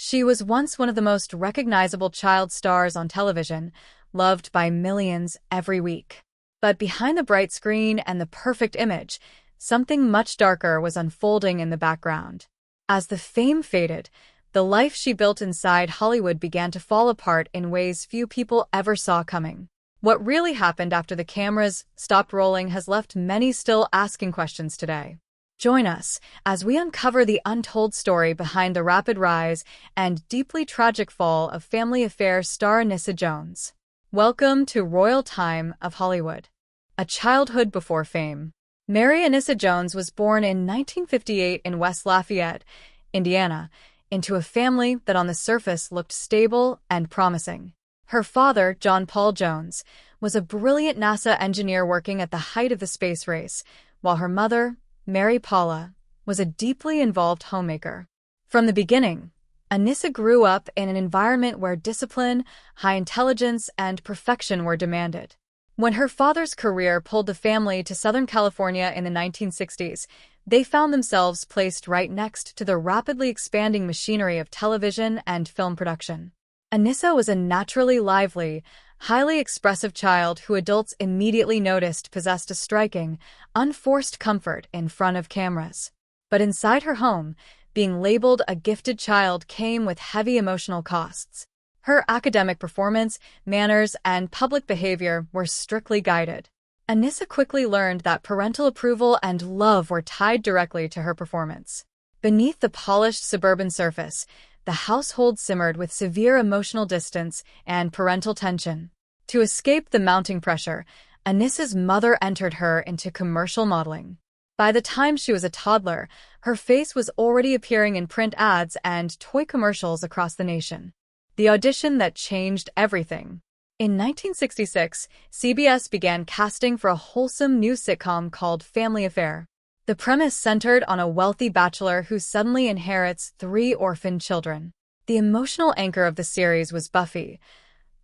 She was once one of the most recognizable child stars on television, loved by millions every week. But behind the bright screen and the perfect image, something much darker was unfolding in the background. As the fame faded, the life she built inside Hollywood began to fall apart in ways few people ever saw coming. What really happened after the cameras stopped rolling has left many still asking questions today. Join us as we uncover the untold story behind the rapid rise and deeply tragic fall of Family Affair star Anissa Jones. Welcome to Royal Time of Hollywood. A childhood before fame. Mary Anissa Jones was born in 1958 in West Lafayette, Indiana, into a family that on the surface looked stable and promising. Her father, John Paul Jones, was a brilliant NASA engineer working at the height of the space race, while her mother, Mary Paula, was a deeply involved homemaker. From the beginning, Anissa grew up in an environment where discipline, high intelligence, and perfection were demanded. When her father's career pulled the family to Southern California in the 1960s, they found themselves placed right next to the rapidly expanding machinery of television and film production. Anissa was a naturally lively, highly expressive child who adults immediately noticed possessed a striking, unforced comfort in front of cameras. But inside her home, being labeled a gifted child came with heavy emotional costs. Her academic performance, manners, and public behavior were strictly guided. Anissa quickly learned that parental approval and love were tied directly to her performance. Beneath the polished suburban surface, the household simmered with severe emotional distance and parental tension. To escape the mounting pressure, Anissa's mother entered her into commercial modeling. By the time she was a toddler, her face was already appearing in print ads and toy commercials across the nation. The audition that changed everything. In 1966, CBS began casting for a wholesome new sitcom called Family Affair. The premise centered on a wealthy bachelor who suddenly inherits 3 orphaned children. The emotional anchor of the series was Buffy,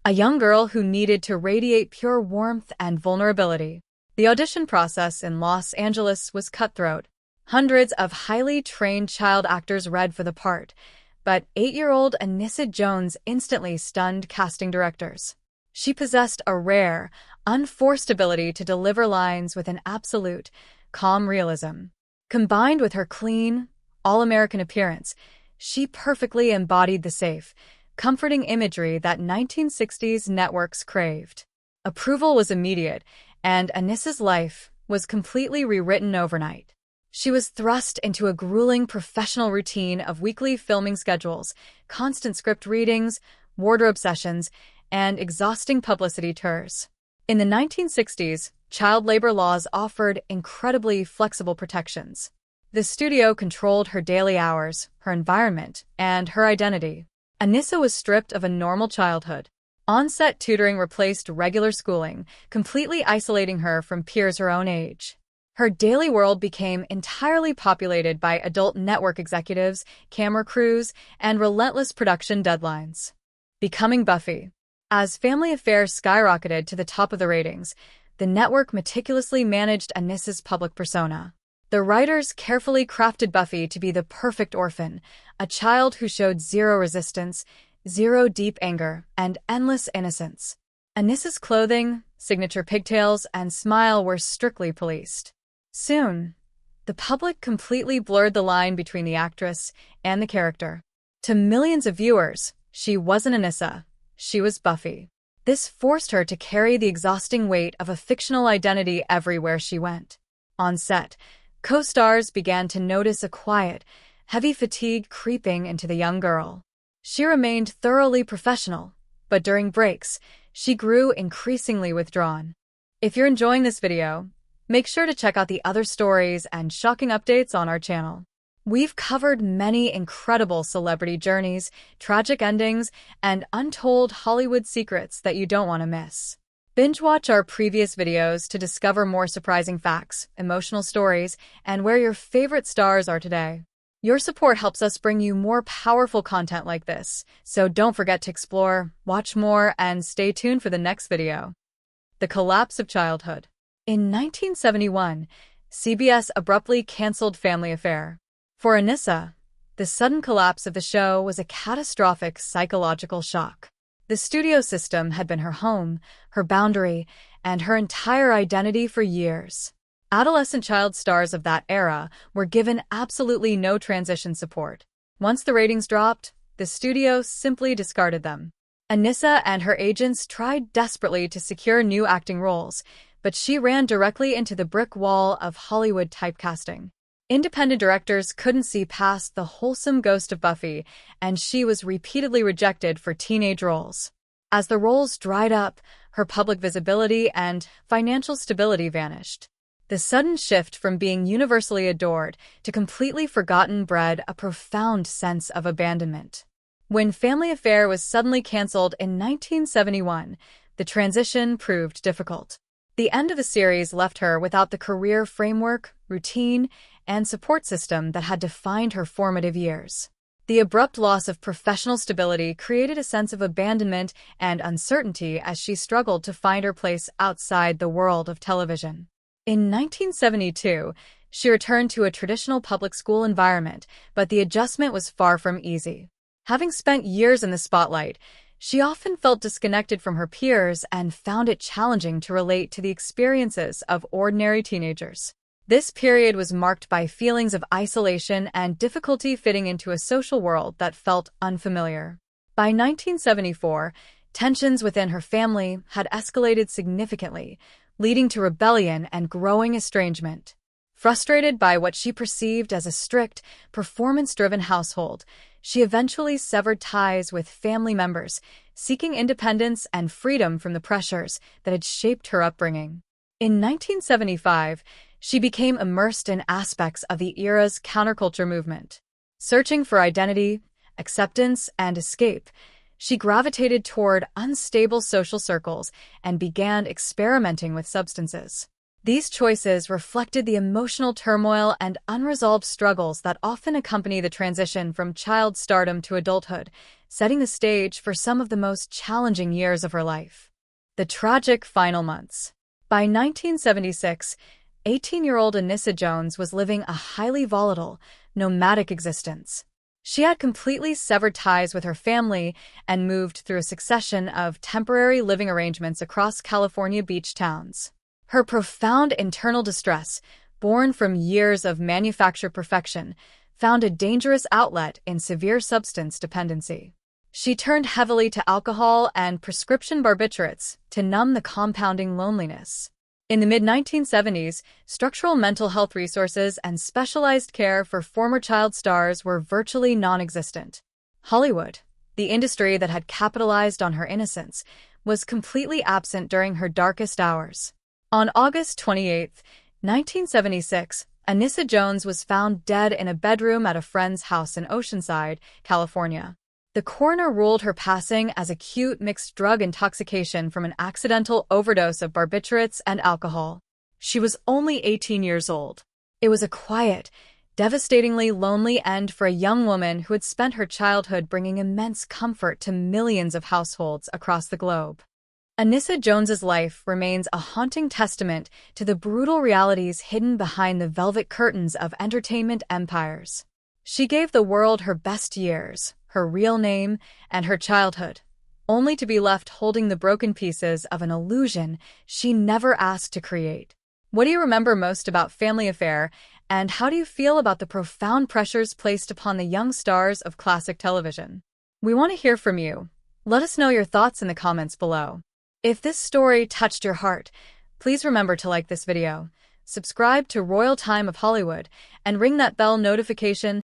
a young girl who needed to radiate pure warmth and vulnerability. The audition process in Los Angeles was cutthroat. Hundreds of highly trained child actors read for the part, but 8-year-old Anissa Jones instantly stunned casting directors. She possessed a rare, unforced ability to deliver lines with an absolute, calm realism. Combined with her clean, all-American appearance, she perfectly embodied the safe, comforting imagery that 1960s networks craved. Approval was immediate, and Anissa's life was completely rewritten overnight. She was thrust into a grueling professional routine of weekly filming schedules, constant script readings, wardrobe sessions, and exhausting publicity tours. In the 1960s, child labor laws offered incredibly flexible protections. The studio controlled her daily hours, her environment, and her identity. Anissa was stripped of a normal childhood. On-set tutoring replaced regular schooling, completely isolating her from peers her own age. Her daily world became entirely populated by adult network executives, camera crews, and relentless production deadlines. Becoming Buffy. As Family Affair skyrocketed to the top of the ratings, the network meticulously managed Anissa's public persona. The writers carefully crafted Buffy to be the perfect orphan, a child who showed zero resistance, zero deep anger, and endless innocence. Anissa's clothing, signature pigtails, and smile were strictly policed. Soon, the public completely blurred the line between the actress and the character. To millions of viewers, she wasn't Anissa, she was Buffy. This forced her to carry the exhausting weight of a fictional identity everywhere she went. On set, co-stars began to notice a quiet, heavy fatigue creeping into the young girl. She remained thoroughly professional, but during breaks, she grew increasingly withdrawn. If you're enjoying this video, make sure to check out the other stories and shocking updates on our channel. We've covered many incredible celebrity journeys, tragic endings, and untold Hollywood secrets that you don't want to miss. Binge watch our previous videos to discover more surprising facts, emotional stories, and where your favorite stars are today. Your support helps us bring you more powerful content like this, so don't forget to explore, watch more, and stay tuned for the next video. The collapse of childhood. In 1971, CBS abruptly canceled Family Affair. For Anissa, The sudden collapse of the show was a catastrophic psychological shock. The studio system had been her home, her boundary, and her entire identity for years. Adolescent child stars of that era were given absolutely no transition support. Once the ratings dropped, the studio simply discarded them. Anissa and her agents tried desperately to secure new acting roles, but she ran directly into the brick wall of Hollywood typecasting. Independent directors couldn't see past the wholesome ghost of Buffy, and she was repeatedly rejected for teenage roles. As the roles dried up, her public visibility and financial stability vanished. The sudden shift from being universally adored to completely forgotten bred a profound sense of abandonment. When Family Affair was suddenly canceled in 1971, the transition proved difficult. The end of the series left her without the career framework, routine, and support system that had defined her formative years. The abrupt loss of professional stability created a sense of abandonment and uncertainty as she struggled to find her place outside the world of television. In 1972, she returned to a traditional public school environment, but the adjustment was far from easy. Having spent years in the spotlight, she often felt disconnected from her peers and found it challenging to relate to the experiences of ordinary teenagers. This period was marked by feelings of isolation and difficulty fitting into a social world that felt unfamiliar. By 1974, tensions within her family had escalated significantly, leading to rebellion and growing estrangement. Frustrated by what she perceived as a strict, performance-driven household, she eventually severed ties with family members, seeking independence and freedom from the pressures that had shaped her upbringing. In 1975, she became immersed in aspects of the era's counterculture movement. Searching for identity, acceptance, and escape, she gravitated toward unstable social circles and began experimenting with substances. These choices reflected the emotional turmoil and unresolved struggles that often accompany the transition from child stardom to adulthood, setting the stage for some of the most challenging years of her life. The tragic final months. By 1976, 18-year-old Anissa Jones was living a highly volatile, nomadic existence. She had completely severed ties with her family and moved through a succession of temporary living arrangements across California beach towns. Her profound internal distress, born from years of manufactured perfection, found a dangerous outlet in severe substance dependency. She turned heavily to alcohol and prescription barbiturates to numb the compounding loneliness. In the mid-1970s, structural mental health resources and specialized care for former child stars were virtually non-existent. Hollywood, the industry that had capitalized on her innocence, was completely absent during her darkest hours. On August 28, 1976, Anissa Jones was found dead in a bedroom at a friend's house in Oceanside, California. The coroner ruled her passing as acute mixed drug intoxication from an accidental overdose of barbiturates and alcohol. She was only 18 years old. It was a quiet, devastatingly lonely end for a young woman who had spent her childhood bringing immense comfort to millions of households across the globe. Anissa Jones's life remains a haunting testament to the brutal realities hidden behind the velvet curtains of entertainment empires. She gave the world her best years, her real name, and her childhood, only to be left holding the broken pieces of an illusion she never asked to create. What do you remember most about Family Affair, and how do you feel about the profound pressures placed upon the young stars of classic television? We want to hear from you. Let us know your thoughts in the comments below. If this story touched your heart, please remember to like this video, subscribe to Royal Time of Hollywood, and ring that bell notification